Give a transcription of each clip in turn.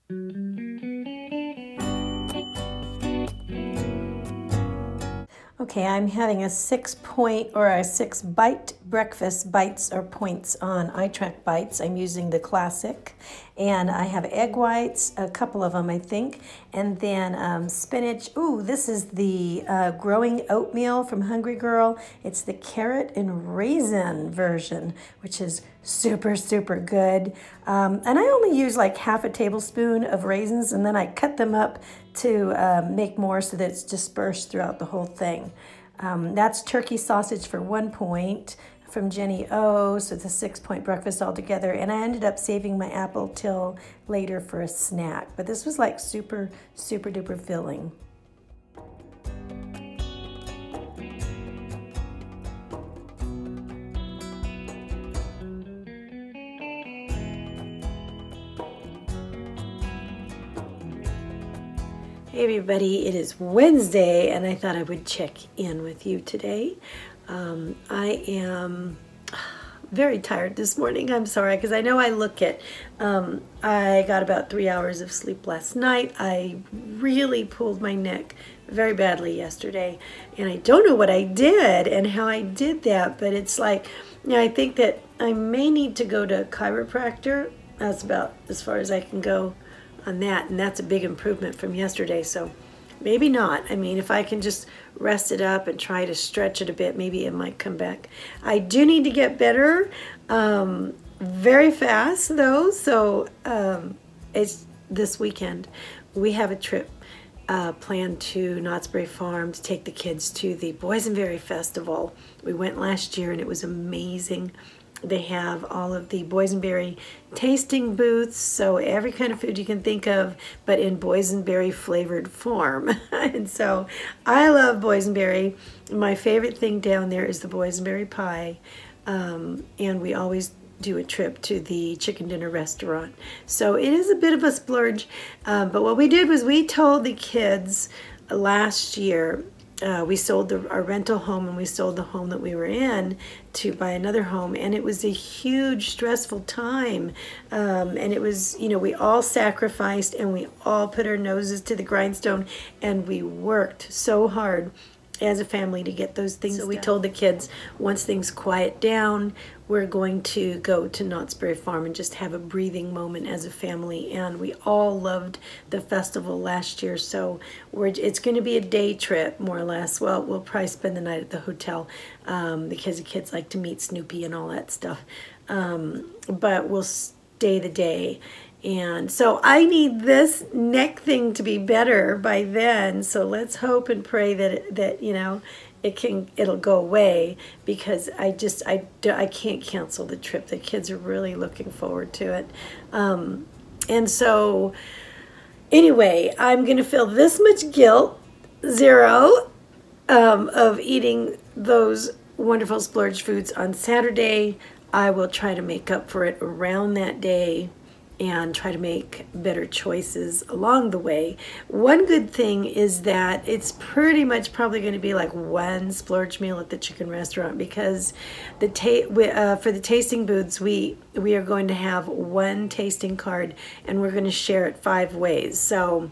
Okay, I'm having a 6-point or a 6-bite breakfast, bites or points on iTrack Bites. I'm using the classic, and I have egg whites, a couple of them I think, and then spinach. Ooh, this is the growing oatmeal from Hungry Girl. It's the carrot and raisin version, which is super, super good. And I only use like half a tablespoon of raisins, and then I cut them up to make more so that it's dispersed throughout the whole thing. That's turkey sausage for 1 point from Jenny O. So it's a 6-point breakfast altogether. And I ended up saving my apple till later for a snack. But this was like super, super duper filling. Hey everybody, it is Wednesday and I thought I would check in with you today. I am very tired this morning. I'm sorry, because I know I look it. I got about 3 hours of sleep last night. I really pulled my neck very badly yesterday, and I don't know what I did and how I did that, but it's like, you know, I think that I may need to go to a chiropractor. That's about as far as I can go on that, and that's a big improvement from yesterday, so maybe not. I mean, if I can just rest it up and try to stretch it a bit, maybe it might come back. I do need to get better very fast though, so it's this weekend. We have a trip planned to Knott's Berry Farm to take the kids to the Boysenberry Festival. We went last year and it was amazing. They have all of the boysenberry tasting booths, so every kind of food you can think of, but in boysenberry flavored form. And so I love boysenberry. My favorite thing down there is the boysenberry pie, and we always do a trip to the chicken dinner restaurant. So it is a bit of a splurge, but what we did was we told the kids last year, we sold our rental home and we sold the home that we were in to buy another home, and it was a huge stressful time, and it was, you know, we all sacrificed and we all put our noses to the grindstone and we worked so hard as a family to get those things done. We told the kids, once things quiet down, we're going to go to Knott's Berry Farm and just have a breathing moment as a family. And we all loved the festival last year, so it's going to be a day trip, more or less. Well, we'll probably spend the night at the hotel because the kids like to meet Snoopy and all that stuff. But we'll stay the day. And so I need this neck thing to be better by then. So let's hope and pray that you know, it'll go away, because I can't cancel the trip. The kids are really looking forward to it. And so anyway, I'm going to feel this much guilt, 0, of eating those wonderful splurge foods on Saturday. I will try to make up for it around that day and try to make better choices along the way. One good thing is that it's pretty much probably going to be like one splurge meal at the chicken restaurant, because for the tasting booths, we are going to have one tasting card and we're going to share it 5 ways. So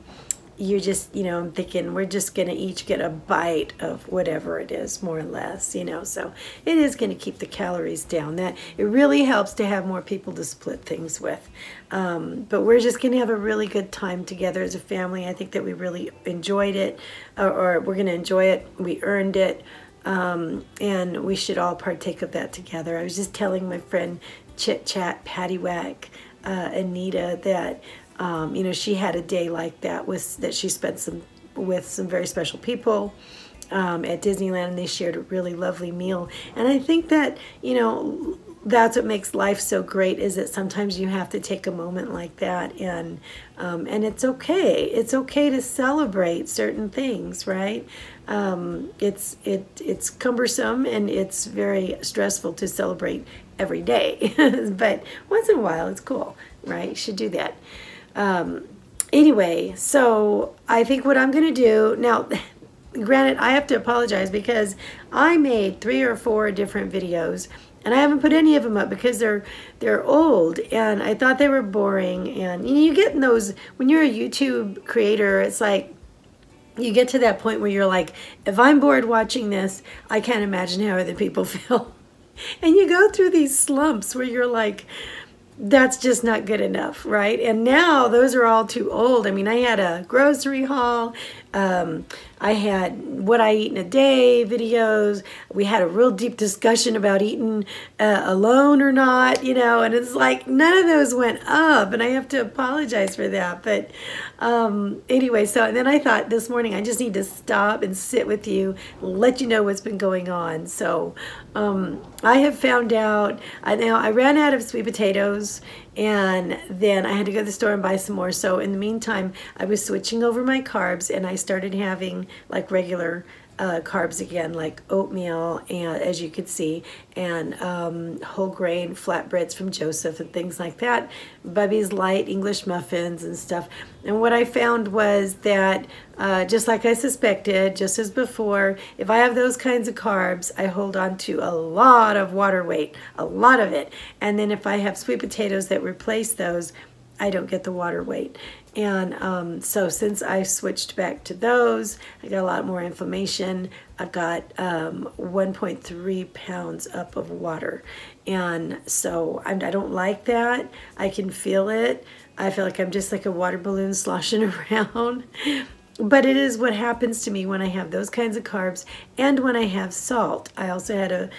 you're just, you know, I'm thinking we're just going to each get a bite of whatever it is, more or less, you know, so it is going to keep the calories down. That it really helps to have more people to split things with. But we're just going to have a really good time together as a family. I think that we really enjoyed it, or we're going to enjoy it. We earned it, and we should all partake of that together. I was just telling my friend Chit Chat Paddywhack, Anita, that you know, she had a day like that that she spent with some very special people at Disneyland, and they shared a really lovely meal. And I think that, you know, that's what makes life so great, is that sometimes you have to take a moment like that, and it's okay. It's okay to celebrate certain things, right? It's cumbersome and it's very stressful to celebrate every day, but once in a while it's cool, right? You should do that. Anyway, so I think what I'm going to do now, granted, I have to apologize because I made 3 or 4 different videos and I haven't put any of them up because they're old, and I thought they were boring. And you get in those when you're a YouTube creator. It's like you get to that point where you're like, if I'm bored watching this, I can't imagine how other people feel. And you go through these slumps where you're like, that's just not good enough, right? And now those are all too old. I mean, I had a grocery haul. I had what I eat in a day videos. We had a real deep discussion about eating alone or not, and it's like none of those went up, and I have to apologize for that. But anyway, so then I thought this morning I just need to stop and sit with you, let you know what's been going on. So I have found out, now I ran out of sweet potatoes, and then I had to go to the store and buy some more. So in the meantime, I was switching over my carbs, and I started having like regular carbs again, like oatmeal, and as you could see, and whole grain flatbreads from Joseph and things like that, Bubby's light English muffins and stuff. And what I found was that just like I suspected, just as before, if I have those kinds of carbs, I hold on to a lot of water weight, a lot of it. And then if I have sweet potatoes that replace those, I don't get the water weight. And so since I switched back to those, I got a lot more inflammation. I've got 1.3 pounds up of water. And so I don't like that. I can feel it. I feel like I'm just like a water balloon sloshing around. But it is what happens to me when I have those kinds of carbs and when I have salt. I also had a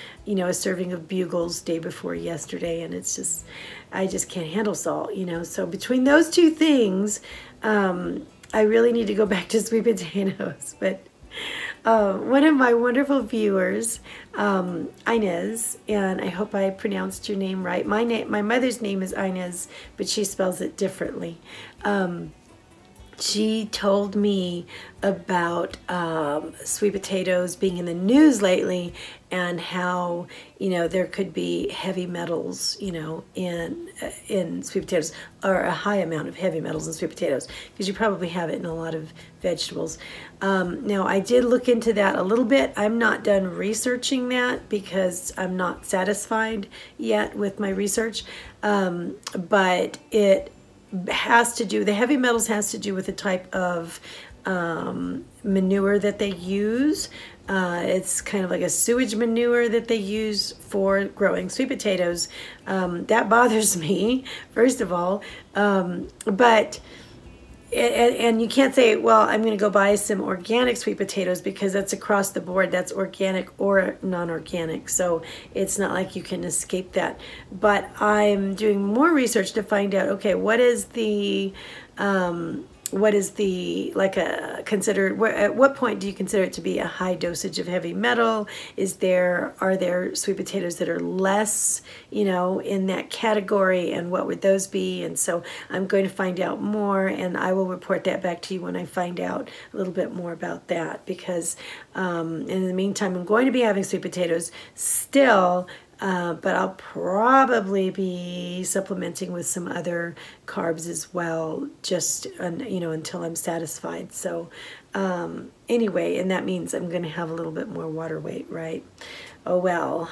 serving of Bugles day before yesterday, and it's just, I just can't handle salt, So between those two things, I really need to go back to sweet potatoes. But one of my wonderful viewers, Inez, and I hope I pronounced your name right. My mother's name is Inez, but she spells it differently. She told me about sweet potatoes being in the news lately, and how there could be heavy metals in sweet potatoes, or a high amount of heavy metals in sweet potatoes, because you probably have it in a lot of vegetables. Now I did look into that a little bit. I'm not done researching that because I'm not satisfied yet with my research, but it has to do, the heavy metals has to do with the type of manure that they use. It's kind of like a sewage manure that they use for growing sweet potatoes. That bothers me, first of all, but and you can't say, well, I'm going to go buy some organic sweet potatoes, because that's across the board. That's organic or non-organic. So it's not like you can escape that. But I'm doing more research to find out, okay, what is the like a considered, at what point do you consider it to be a high dosage of heavy metal? Are there sweet potatoes that are less, in that category, and what would those be? And so I'm going to find out more, and I will report that back to you when I find out a little bit more about that, because in the meantime, I'm going to be having sweet potatoes still, but I'll probably be supplementing with some other carbs as well, just until I'm satisfied. So anyway, and that means I'm going to have a little bit more water weight, right? Oh well,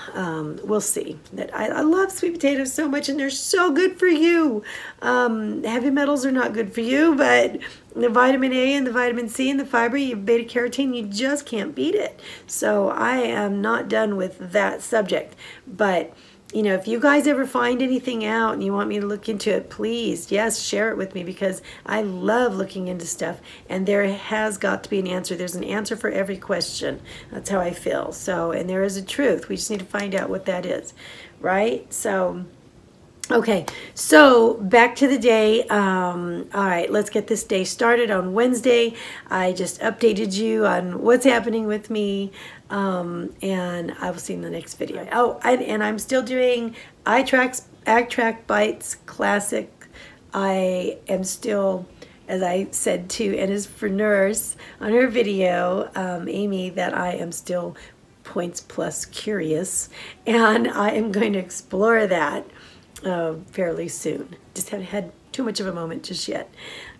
we'll see. That I love sweet potatoes so much, and they're so good for you. Heavy metals are not good for you, but the vitamin A and the vitamin C and the fiber, your beta carotene, you just can't beat it. So I am not done with that subject. But if you guys ever find anything out and you want me to look into it, please, yes, share it with me, because I love looking into stuff, and there has got to be an answer. There's an answer for every question. That's how I feel. So, and there is a truth. We just need to find out what that is, right? So, okay, so back to the day. All right, let's get this day started on Wednesday. I just updated you on what's happening with me, and I will see you in the next video. Oh, and I'm still doing AgTrack Bites Classic. I am still, as I said to Anna's for Nurse on her video, Amy, that I am still points plus curious, and I am going to explore that fairly soon. Just haven't had too much of a moment just yet,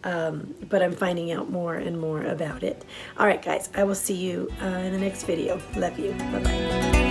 but I'm finding out more and more about it. All right, guys, I will see you in the next video. Love you. Bye-bye.